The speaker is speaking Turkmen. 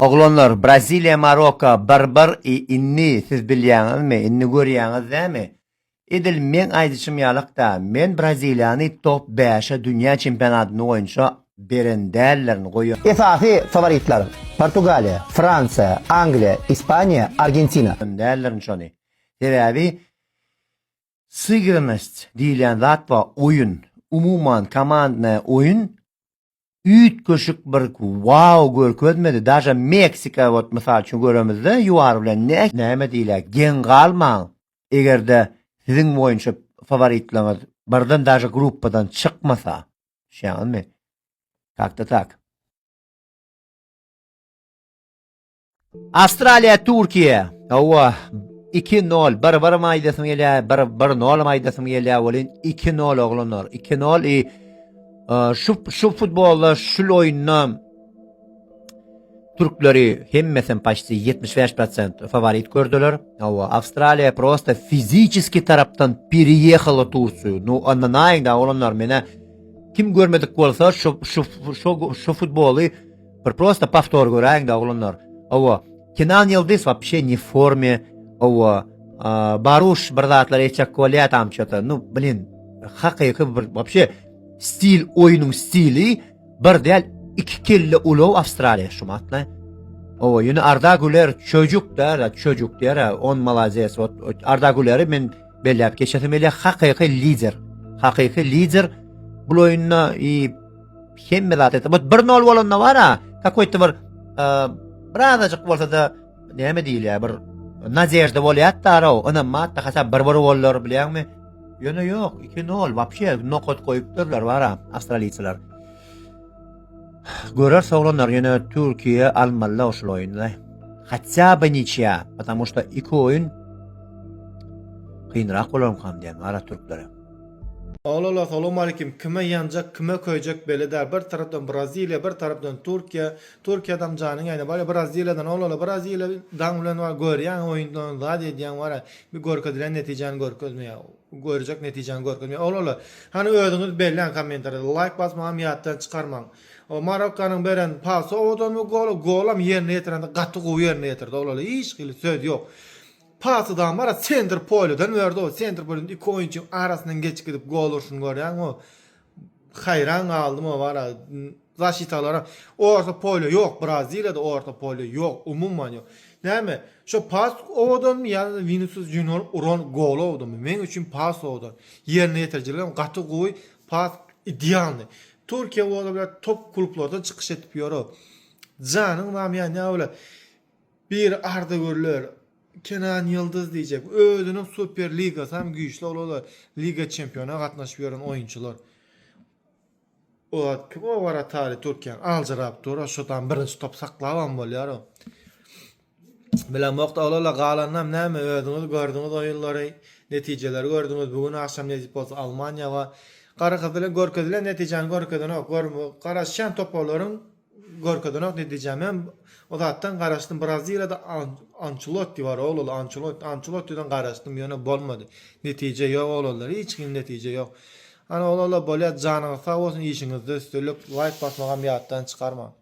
Oğlanlar Braziliya Marokko 1-1 inni siz bilýäňizmi? Inni görýäňiz dämi? Edil men aýdyşym ýalykda. Men Braziliýany top 5'e dünýä çempionatyny oýunça berendällerini goýýar. Esasy favoritler Portugaliya, Fransa, Angliya, Ispaniya, Argentina. Berendällerini şony. Sebäbi sygırность diýilen zat we oýun, umuman komandny oýun üýt köşük bir wow görkezmedi. Daja Meksika wot mysal üçin göremizde ýuwar bilen näme diýler? Gen galmaň. Egerde sizin boýunça favoritleriniz birden daja gruppadan çykmasa, şeňizmi? Takda tak. Astraliya, Türkiye. Owa 2-0 bir maýdasyny gelýär, 1-0 maýdasyny gelýär, bolin 2-0 oglanlar. 2-0 şu futbolda şu oyunna Türkleri hemmesen paşti 75% favorit gördüler. Ama Avustralya просто fizически taraftan переехала Турцию. Ну, anlayın da olanlar mene kim görmedik bolsa şu futbolu просто повтор görəyin da olanlar. Ama Kenan Yıldız вообще не в форме. Ama Baruş birdatlar eçakkolya tam çata. Ну, блин, haqiqi вообще stil oyunun stili bir del iki kelle ulav Avustralya şu matla. O yine Arda Güler çocuk der 10 malazes Arda Güler'i men bellap geçetim ele haqiqi lider. Haqiqi lider bu oyunna hemme zat etdi. Bu 1-0 bolanda var ha. Какой-то bir birazcık bolsa da näme diýilýär bir nazerda bolýar da ona mat da hasab 1-1 bollar bilýärmi? Yine yok 2-0 вообще nokot koyupdurlar var ha Astraliyçiler. Görür sağlanlar yine Türkiye almalı oşul oyunda. Хотя бы ничья, потому что iki oyun kıyınrak olan kan diyen var Türklere. Allah salamu aleyküm. Kime yanacak, kime koyacak belli der. Bir taraftan Brezilya, bir taraftan Türkiye. Türkiye'den canın yani böyle Brezilya'dan Brezilya'dan ulan var görýän oyundan zat edýän var. Bir görkezdilen netijeni görkezmeýär. Görecek netijeni görkezmeýär. Allah. Hani özüňiz belli komentarda like basmaň, ýatdan çykarmaň. O Marokkanyň beren pasy odan golam ýerine ýetirende gaty gowy ýerine ýetirdi. Allah hiç gili söz ýok. Pasıdan var center polyodan verdi o center polyodan iki oyuncu arasından geç gidip gol urşun görýän o hayran aldım o var zaşitalara orta polyo yok Brazilya'da orta polyo yok umumman yok. Näme? Şu pas odan ya Vinicius Junior uran gol oldu mu? Men üçin pas odan ýerine ýetirjiler gaty gowy pas idealny. Türkiye oda top klublardan çykyş etip ýöre. Janyň mamy ýa-ni öyle bir Arda Güler Kenan Yıldız diyecek. Özünün Süper Ligası hem güýçli olar. Liga çempiona gatnaşyp ýören oyunçular. O kim o wara tary Türkiýe aljarap dur, şodan birinji top saklawan bolýar o. Bilen wagt olar galanam näme özüňiz gördüňiz oýunlary, netijeleri gördüňiz. Bugün akşam nezip bolsa Almanya we Garakazdylan görkezdilen netijeni görkezdilen garaşan topolaryň görkezdilen netijemi o zatdan garaşdym Brazilya'da Ancelotti var oğlum Ancelotti'den garaşdym ýöne bolmady. Netije ýok oğullar, hiç kim netije ýok. Ana oğullar bolýar janyňyz sag bolsun, işiňizde üstünlük like basmagam ýatdan çykarma.